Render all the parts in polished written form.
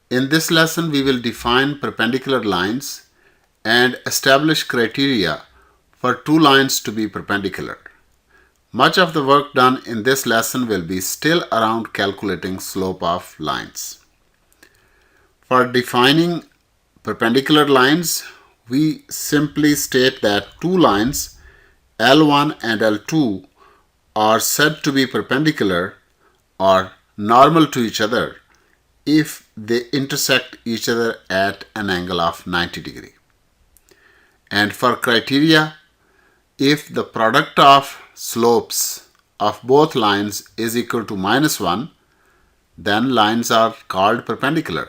In this lesson, we will define perpendicular lines and establish criteria for two lines to be perpendicular. Much of the work done in this lesson will be still around calculating slope of lines. For defining perpendicular lines, we simply state that two lines L1 and L2 are said to be perpendicular or normal to each other if they intersect each other at an angle of 90 degree. And for criteria, if the product of slopes of both lines is equal to -1, then lines are called perpendicular.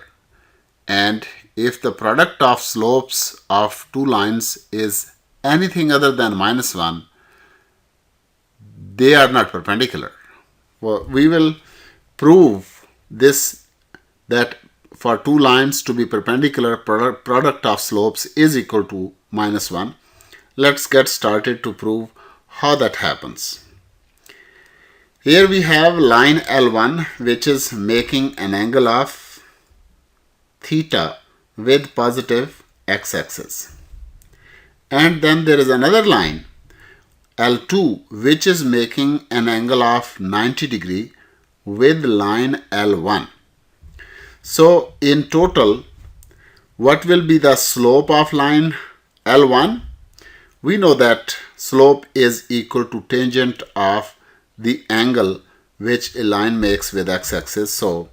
And if the product of slopes of two lines is anything other than -1, they are not perpendicular. Well, we will prove this, that for two lines to be perpendicular, product of slopes is equal to -1. Let's get started to prove how that happens. Here we have line L1, which is making an angle of theta with positive x-axis. And then there is another line L2, which is making an angle of 90 degree with line L1. So in total, what will be the slope of line L1? We know that slope is equal to tangent of the angle which a line makes with x-axis. So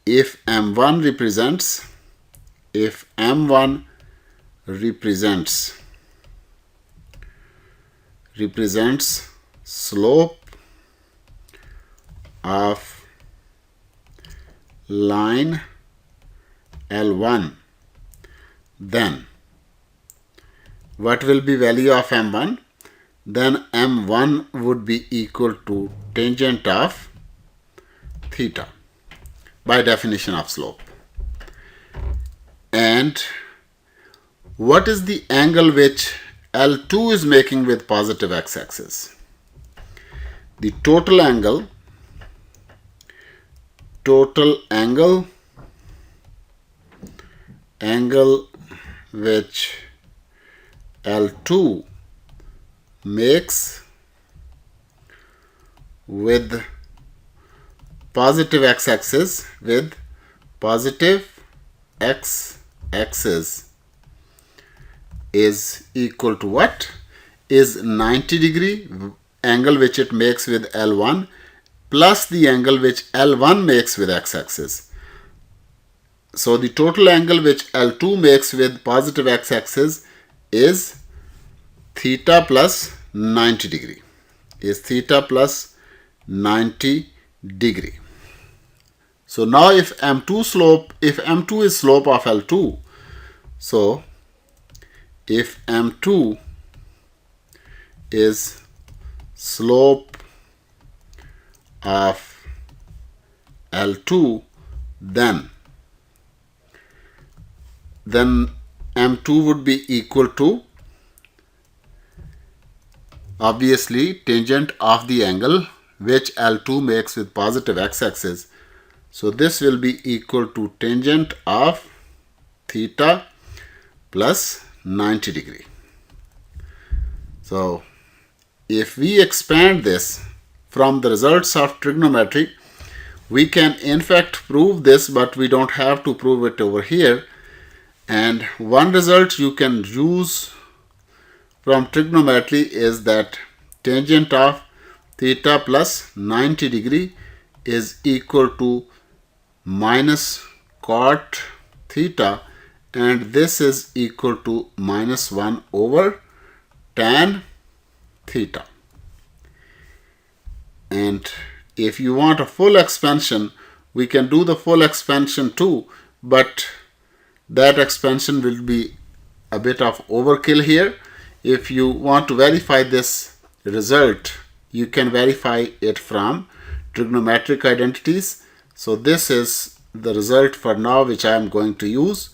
if M1 represents slope of line L1, then what will be value of M1? Then M1 would be equal to tangent of theta by definition of slope. And what is the angle which L2 is making with positive x-axis? The total angle which L2 makes with positive x-axis is equal to what? Is 90 degree angle which it makes with L1 plus the angle which L1 makes with x-axis. So the total angle which L2 makes with positive x-axis is theta plus 90 degree. So now if M2 is slope of L2, so if M2 is slope of L2, then M2 would be equal to obviously tangent of the angle which L2 makes with positive x-axis. So this will be equal to tangent of theta plus 90 degree. So if we expand this from the results of trigonometry, we can in fact prove this, but we don't have to prove it over here. And one result you can use from trigonometry is that tangent of theta plus 90 degree is equal to minus cot theta, and this is equal to -1 over tan theta. And if you want a full expansion, we can do the full expansion too, but that expansion will be a bit of overkill here. If you want to verify this result, you can verify it from trigonometric identities. So this is the result for now which I am going to use,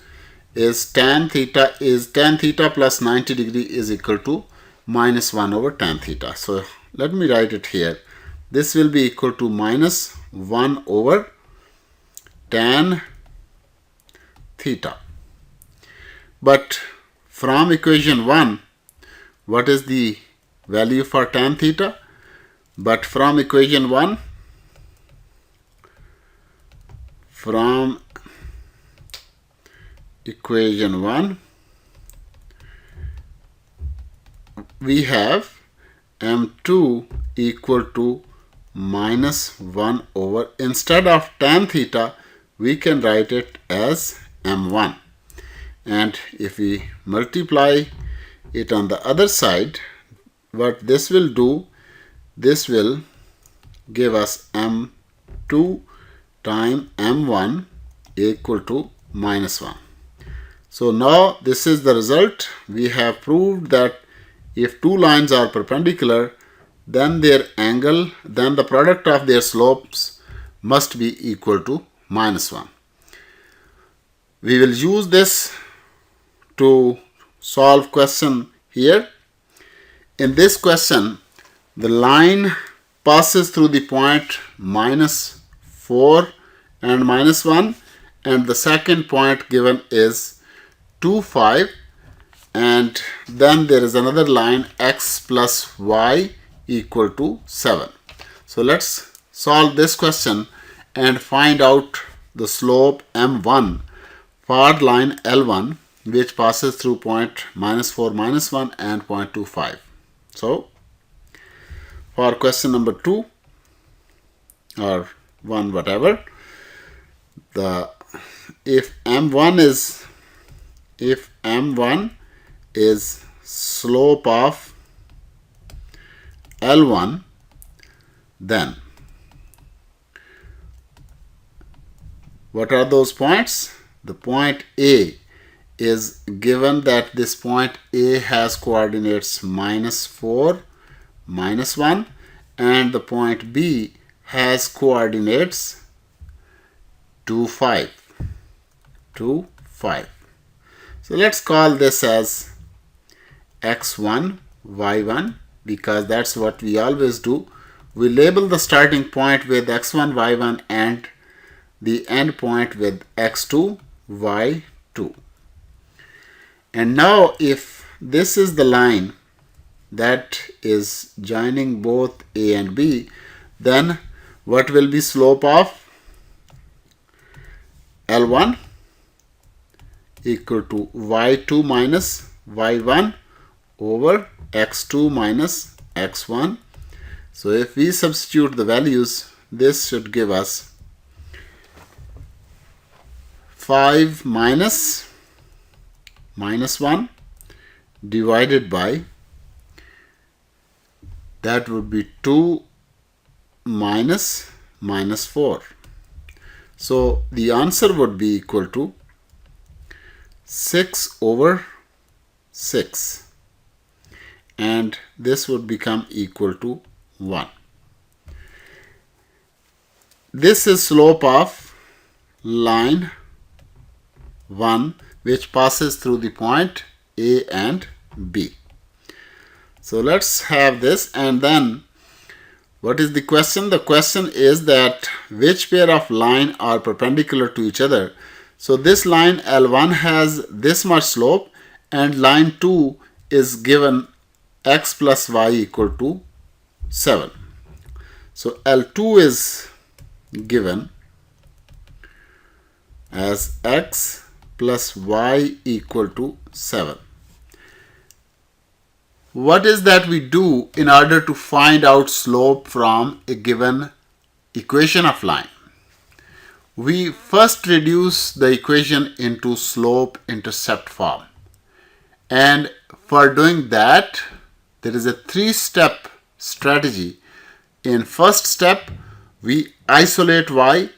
is tan theta plus 90 degree is equal to -1 over tan theta. So let me write it here. This will be equal to -1 over tan theta. But from equation 1, what is the value for tan theta? But from equation 1, we have m2 equal to minus 1 over, instead of tan theta, we can write it as m1. And if we multiply it on the other side, what this will do, this will give us m2 times m1 equal to minus 1. So now this is the result. We have proved that if two lines are perpendicular, then their angle, then the product of their slopes must be equal to minus 1. We will use this to solve question here. In this question, the line passes through the point minus 4 and minus 1, and the second point given is 2, 5, and then there is another line x plus y equal to 7. So let's solve this question and find out the slope m1 for line L1, which passes through point minus 4, minus 1 and point 2, 5. So for question number 2 or 1, whatever, if m1 is slope of L1, then what are those points? The point A is given that this point A has coordinates minus 4, minus 1, and the point B has coordinates 2, 5. So let's call this as x1, y1, because that's what we always do. We label the starting point with x1, y1 and the end point with x2, y2. And now if this is the line that is joining both A and B, then what will be slope of L1? Equal to y2 minus y1 over x2 minus x1. So if we substitute the values, this should give us 5 minus 1 divided by, that would be 2 minus 4. So the answer would be equal to 6 over 6, and this would become equal to 1. This is slope of line 1, which passes through the point A and B. So let's have this, and then what is the question? The question is that which pair of line are perpendicular to each other. So this line L1 has this much slope, and line 2 is given x plus y equal to 7. So L2 is given as x plus y equal to 7. What is that we do in order to find out slope from a given equation of line? We first reduce the equation into slope-intercept form. And for doing that, there is a 3-step strategy. In first step, we isolate y,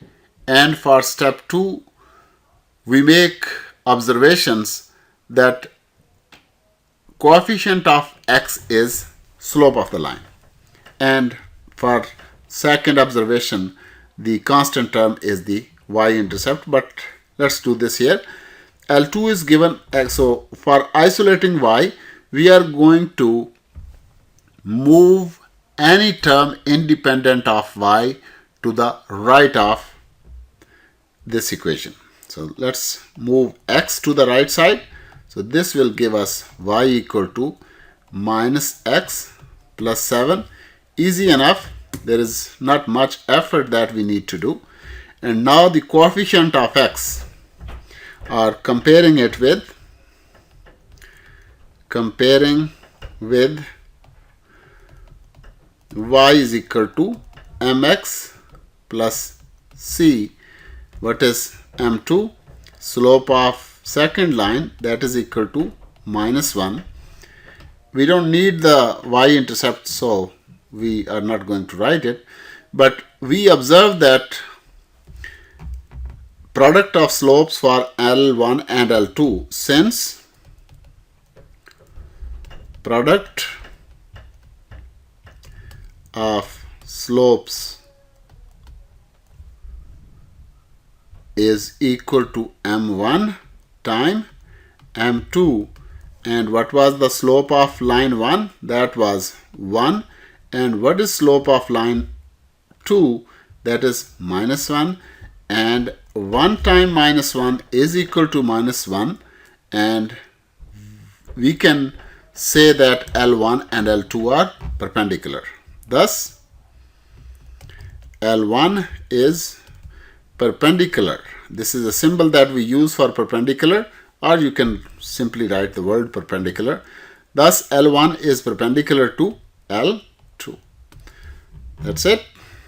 and for step 2, we make observations that coefficient of x is slope of the line. And for second observation, the constant term is the y-intercept, but let's do this here. L2 is given x, so for isolating y, we are going to move any term independent of y to the right of this equation. So let's move x to the right side. So this will give us y equal to minus x plus 7. Easy enough. There is not much effort that we need to do. And now the coefficient of x, or comparing with y is equal to mx plus c. What is m2? Slope of second line, that is equal to minus 1. We don't need the y-intercept, so we are not going to write it. But we observe that product of slopes for L1 and L2, since product of slopes is equal to m1 time m2, and what was the slope of line 1? That was 1. And what is slope of line 2? That is minus 1. And 1 time minus 1 is equal to minus 1, and we can say that L1 and L2 are perpendicular. Thus, L1 is perpendicular. This is a symbol that we use for perpendicular, or you can simply write the word perpendicular. Thus, L1 is perpendicular to L2. That's it.